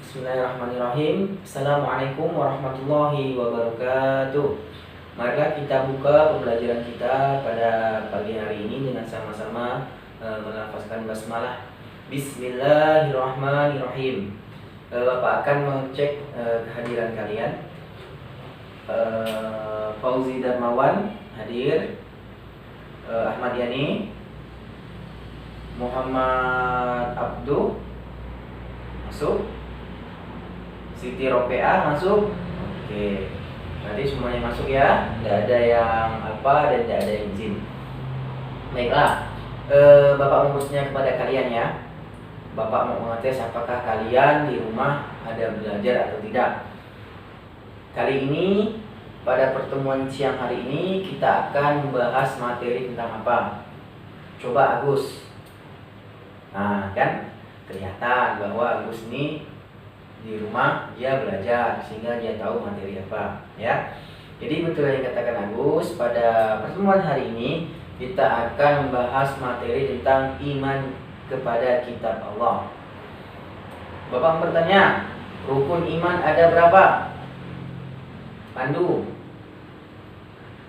Bismillahirrahmanirrahim. Assalamualaikum warahmatullahi wabarakatuh. Marilah kita buka pembelajaran kita pada pagi hari ini dengan sama-sama melafazkan basmalah. Bismillahirrahmanirrahim. Bapak akan mengecek kehadiran kalian. Fauzi Darmawan hadir, Ahmad Yani, Muhammad Abdu masuk, Siti Ropea masuk. Oke, nanti semuanya masuk ya. Tidak ada yang alfa dan tidak ada yang jin. Baiklah, Bapak mau bertanya kepada kalian ya. Bapak mau mengetes apakah kalian di rumah ada belajar atau tidak. Kali ini pada pertemuan siang hari ini kita akan membahas materi tentang apa? Coba Agus. Nah kan kelihatan bahwa Agus ini di rumah dia belajar sehingga dia tahu materi apa ya. Jadi betul yang dikatakan Agus, pada pertemuan hari ini kita akan membahas materi tentang iman kepada kitab Allah. Bapak bertanya, rukun iman ada berapa? Pandu,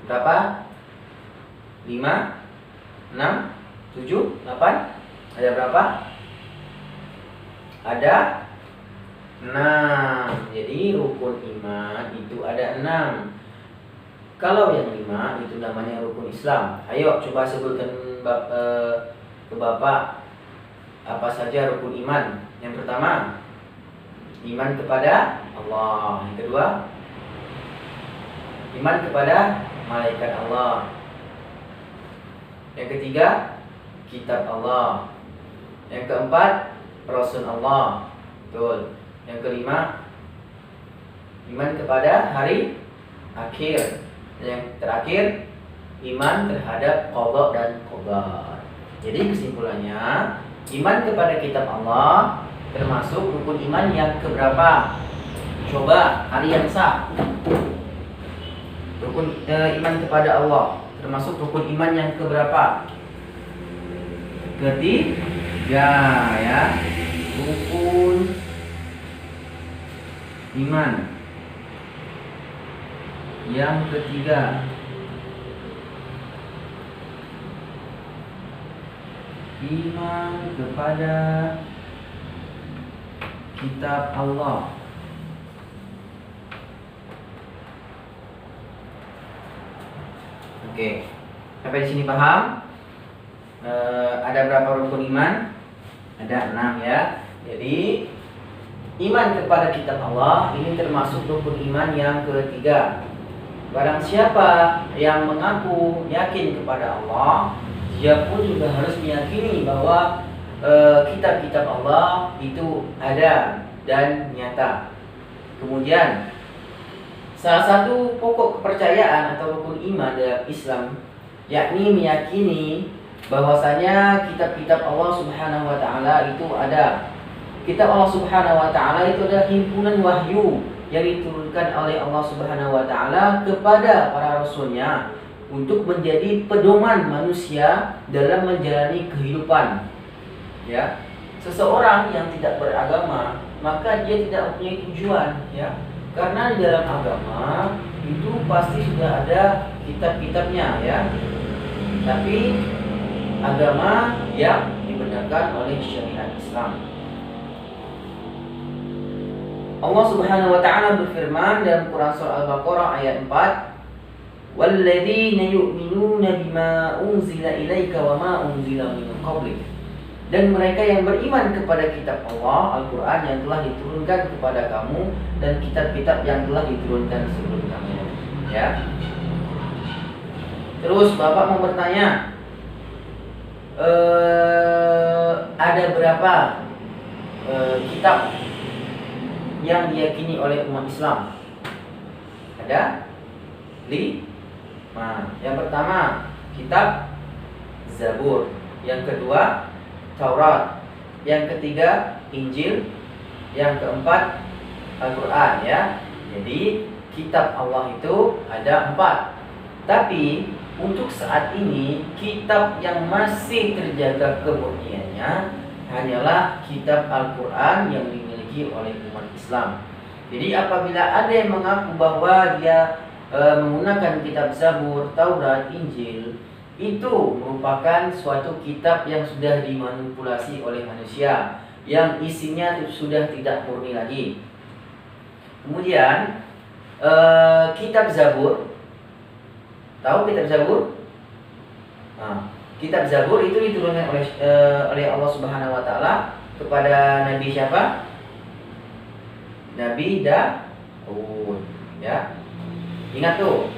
berapa? 5, 6, 7, 8? Ada berapa? Ada 6. Jadi rukun iman itu ada 6. Kalau yang 5 itu namanya rukun Islam. Ayo coba sebutkan ke Bapak apa saja rukun iman. Yang pertama, iman kepada Allah. Yang kedua, iman kepada malaikat Allah. Yang ketiga, kitab Allah. Yang keempat, Rasul Allah. Betul. Yang kelima, iman kepada hari akhir. Yang terakhir, iman terhadap qada dan qadar. Jadi kesimpulannya, iman kepada kitab Allah termasuk rukun iman yang keberapa? Coba kalian sah. Rukun iman kepada Allah termasuk rukun iman yang keberapa? Ketiga ya. Rukun iman yang ketiga, iman kepada kitab Allah. Oke, sampai di sini paham? Ada berapa rukun iman? Ada 6 ya. Jadi iman kepada kitab Allah ini termasuk rukun iman yang ketiga. Barang siapa yang mengaku yakin kepada Allah, dia pun juga harus meyakini bahwa kitab-kitab Allah itu ada dan nyata. Kemudian salah satu pokok kepercayaan atau rukun iman dalam Islam yakni meyakini bahwasanya kitab-kitab Allah Subhanahu wa taala itu ada. Kitab Allah Subhanahu wa taala itu adalah himpunan wahyu yang diturunkan oleh Allah Subhanahu wa taala kepada para rasulnya untuk menjadi pedoman manusia dalam menjalani kehidupan. Ya. Seseorang yang tidak beragama, maka dia tidak mempunyai tujuan, ya. Karena di dalam agama itu pasti sudah ada kitab-kitabnya, ya. Tapi agama yang dibenarkan oleh syariat Islam. Allah Subhanahu wa taala berfirman dalam Quran surah Al-Baqarah ayat 4, "Walladzina yu'minuna bima unzila ilaika wa ma unzila min qablik." Dan mereka yang beriman kepada kitab Allah, Al-Qur'an yang telah diturunkan kepada kamu dan kitab-kitab yang telah diturunkan sebelum kamu. Ya. Terus Bapak mau bertanya, ada berapa kitab yang diyakini oleh umat Islam? Ada 5. Yang pertama, kitab Zabur. Yang kedua, Taurat. Yang ketiga, Injil. Yang keempat, Al-Quran ya. Jadi kitab Allah itu ada 4. Tapi untuk saat ini kitab yang masih terjaga kemurniannya hanyalah kitab Al-Quran yang dimiliki dimiliki oleh umat Islam. Jadi apabila ada yang mengaku bahwa dia menggunakan kitab Zabur, Taurat, Injil, itu merupakan suatu kitab yang sudah dimanipulasi oleh manusia, yang isinya sudah tidak murni lagi. Kemudian kitab Zabur, tahu kitab Zabur? Nah, kitab Zabur itu diturunkan oleh Allah Subhanahu wa taala kepada Nabi siapa? Nabi Daud, ya. Ingat tuh,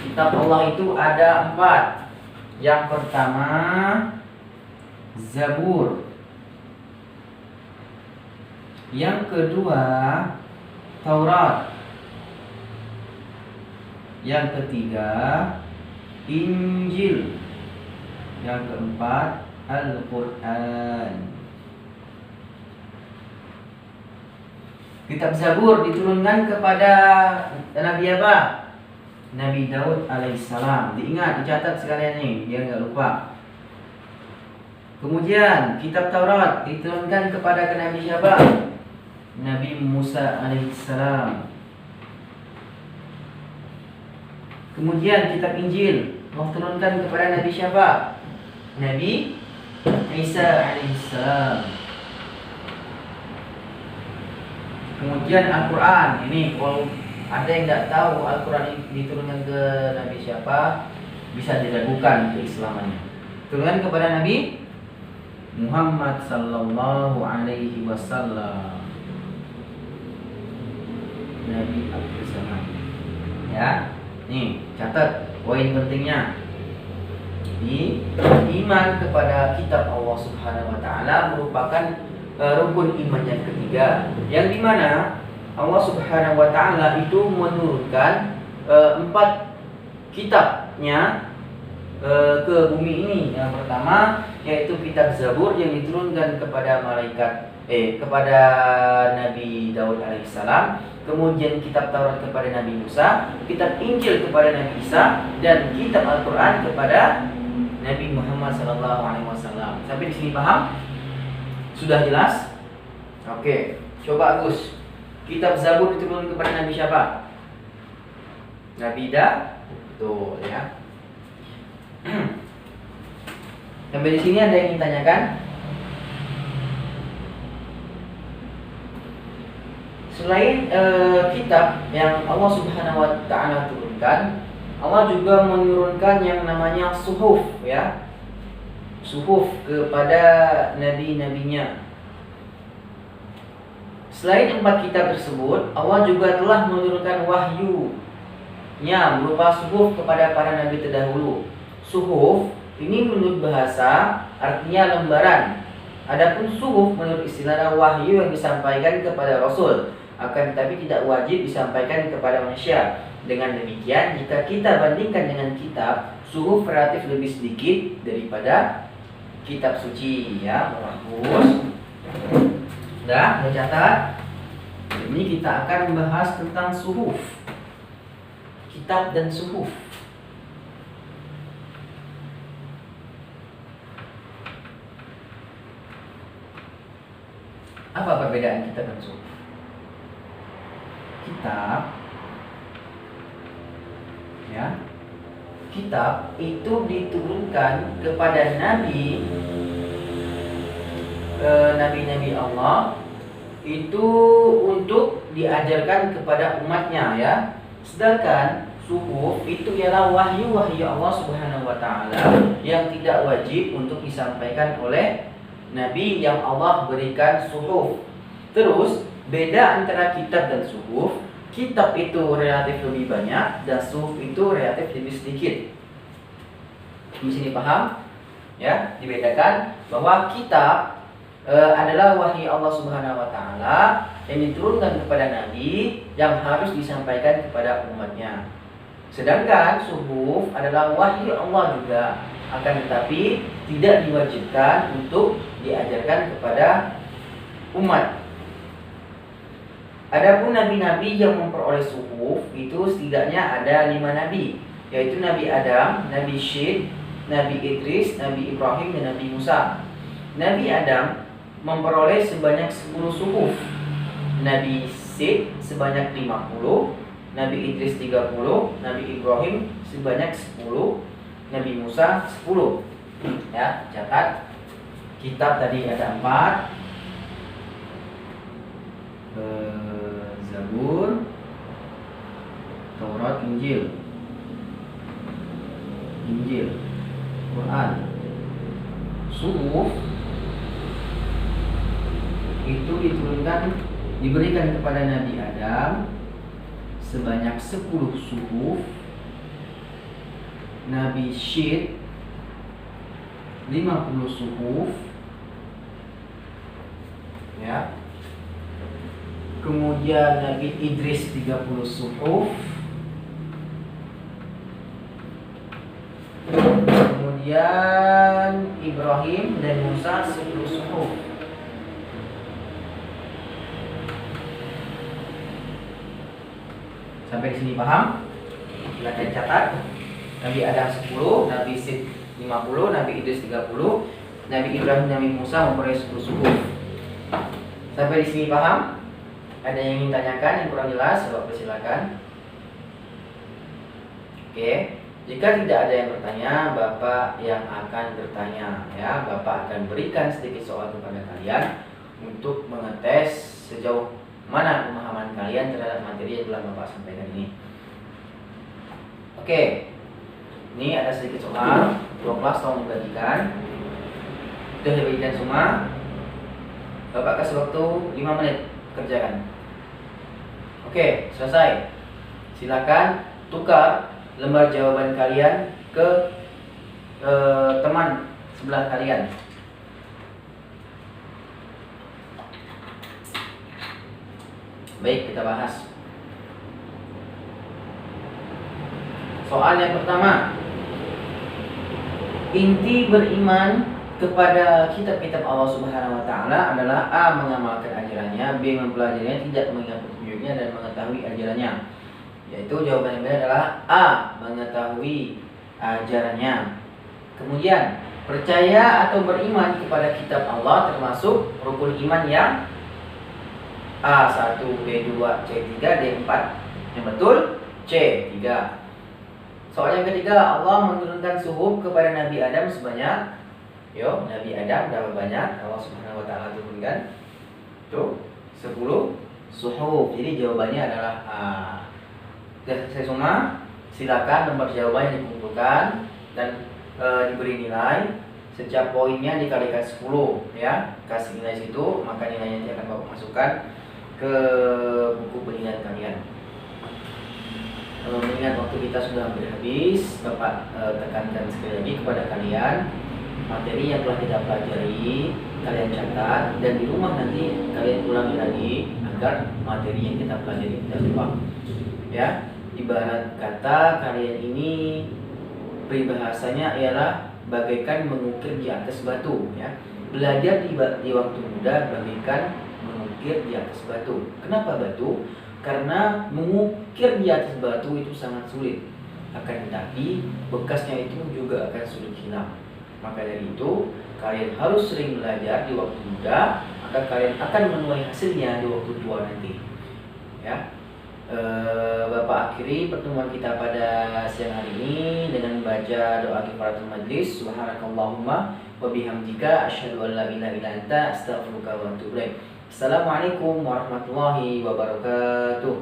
kitab Allah itu ada 4. Yang pertama Zabur. Yang kedua Taurat. Yang ketiga Injil. Yang keempat Al-Quran. Kitab Zabur diturunkan kepada Nabi apa? Nabi Daud alaihissalam. Diingat, dicatat sekalian nih, biar nggak lupa. Kemudian kitab Taurat diturunkan kepada Nabi siapa? Nabi Musa alaihissalam. Kemudian kitab Injil diturunkan kepada Nabi siapa? Nabi Isa alaihissalam. Kemudian Al-Quran, ini kalau ada yang tidak tahu Al-Quran diturunkan ke Nabi siapa, bisa diragukan keislamannya. Turunkan kepada Nabi Muhammad sallallahu alaihi wasallam, Nabi akhir zaman. Ya, nih catat poin pentingnya. Iman kepada kitab Allah Subhanahu wa taala merupakan rukun iman yang ketiga, yang dimana Allah Subhanahu wa taala itu menurunkan 4 kitabnya ke bumi ini. Yang pertama yaitu kitab Zabur yang diturunkan kepada kepada Nabi Daud alaihissalam. Kemudian kitab Taurat kepada Nabi Musa, kitab Injil kepada Nabi Isa, dan kitab Al-Quran kepada Nabi Muhammad sallallahu alaihi wasallam. Sampai di sini paham? Sudah jelas? Oke, coba Agus. Kitab Zabur diturunkan kepada Nabi siapa? Nabi Daud. Betul ya. Sampai di sini ada yang ingin tanyakan? Selain kitab yang Allah Subhanahu wa taala turunkan, Allah juga menurunkan yang namanya suhuf ya. Suhuf kepada nabi-nabinya. Selain 4 kitab tersebut, Allah juga telah menurunkan wahyu-nya berupa suhuf kepada para nabi terdahulu. Suhuf ini menurut bahasa artinya lembaran. Adapun suhuf menurut istilah wahyu yang disampaikan kepada Rasul, akan tetapi tidak wajib disampaikan kepada manusia. Dengan demikian, jika kita bandingkan dengan kitab, suhuf relatif lebih sedikit daripada kitab suci ya. Bagus. Sudah catat. Ini kita akan membahas tentang suhuf, kitab dan suhuf. Apa perbedaan kitab dan suhuf? Kitab ya, kitab itu diturunkan kepada nabi-nabi Allah itu untuk diajarkan kepada umatnya ya. Sedangkan suhuf itu ialah wahyu-wahyu Allah Subhanahu wa taala yang tidak wajib untuk disampaikan oleh nabi yang Allah berikan suhuf. Terus beda antara kitab dan suhuf, kitab itu relatif lebih banyak dan suhuf itu relatif lebih sedikit. Di sini paham? Ya, dibedakan bahwa kitab adalah wahyu Allah Subhanahu wa taala yang diturunkan kepada nabi yang harus disampaikan kepada umatnya. Sedangkan suhuf adalah wahyu Allah juga, akan tetapi tidak diwajibkan untuk diajarkan kepada umat. Adapun nabi-nabi yang memperoleh suhuf itu setidaknya ada 5 nabi, yaitu Nabi Adam, Nabi Syed, Nabi Idris, Nabi Ibrahim, dan Nabi Musa. Nabi Adam memperoleh sebanyak 10 suhuf. Nabi Sid sebanyak 50, Nabi Idris 30, Nabi Ibrahim sebanyak 10, Nabi Musa 10. Ya, catat. Kitab tadi ada 4. Zabur, Taurat, Injil, Quran. Suhuf itu diberikan kepada Nabi Adam sebanyak 10 suhuf. Nabi Syed 50 suhuf. Ya. Kemudian Nabi Idris 30 suhuf. Kemudian Ibrahim dan Musa 10 suhuf. Sampai di sini paham? Silakan catat. Nabi Adam 10, Nabi Sid 50, Nabi Idris 30, Nabi Ibrahim, Nabi Musa memperoleh 10 suhuf. Sampai di sini paham? Ada yang ingin tanyakan yang kurang jelas? Coba persilakan. Oke. Jika tidak ada yang bertanya, Bapak yang akan bertanya, ya. Bapak akan berikan sedikit soal kepada kalian untuk mengetes sejauh mana pemahaman kalian terhadap materi yang telah Bapak sampaikan ini. Oke. Ini ada sedikit soal. Dua kelas tolong dibagikan. Sudah dibagikan semua. Bapak kasih waktu 5 menit kerjakan. Oke, selesai. Silakan tukar lembar jawaban kalian ke teman sebelah kalian. Baik, kita bahas. Soal yang pertama. Inti beriman kepada kitab-kitab Allah Subhanahu wa taala adalah A. mengamalkan ajarannya, B. mempelajarinya, tidak mengingat petunjuknya, dan mengetahui ajarannya. Yaitu jawaban yang benar adalah A. mengetahui ajarannya. Kemudian, percaya atau beriman kepada kitab Allah termasuk rukun iman yang A1, B2, C3, D4. Yang betul C3. Soal yang ketiga, Allah menurunkan suhuf kepada Nabi Adam sebanyak, Nabi Adam berapa banyak Allah Subhanahu wa taala turunkan? Tuh, 10 suhuf. Jadi jawabannya adalah A. Saya semua, silakan lembar jawabannya dikumpulkan dan diberi nilai. Setiap poinnya dikalikan 10, ya. Kasih nilai situ, maka nilainya nanti akan Bapak masukkan ke buku penilaian kalian. Mengingat waktu kita sudah hampir habis, Bapak tekankan sekali lagi kepada kalian, materi yang telah kita pelajari kalian catat, dan di rumah nanti kalian ulangi lagi agar materi yang kita pelajari tidak lupa. Ya, ibarat kata kalian ini peribahasanya ialah bagaikan mengukir di atas batu. Ya, belajar di waktu muda bagaikan mengukir di atas batu. Kenapa batu? Karena mengukir di atas batu itu sangat sulit. Akan tetapi bekasnya itu juga akan sulit hilang. Maka dari itu kalian harus sering belajar di waktu muda, maka kalian akan menuai hasilnya di waktu tua nanti. Ya, Bapak akhiri pertemuan kita pada siang hari ini dengan baca doa kifaratul majlis. Subhanakallahumma wa bihamdika asyhadu an la ilaha illa anta astaghfiruka wa atubu ilaik. Assalamualaikum warahmatullahi wabarakatuh.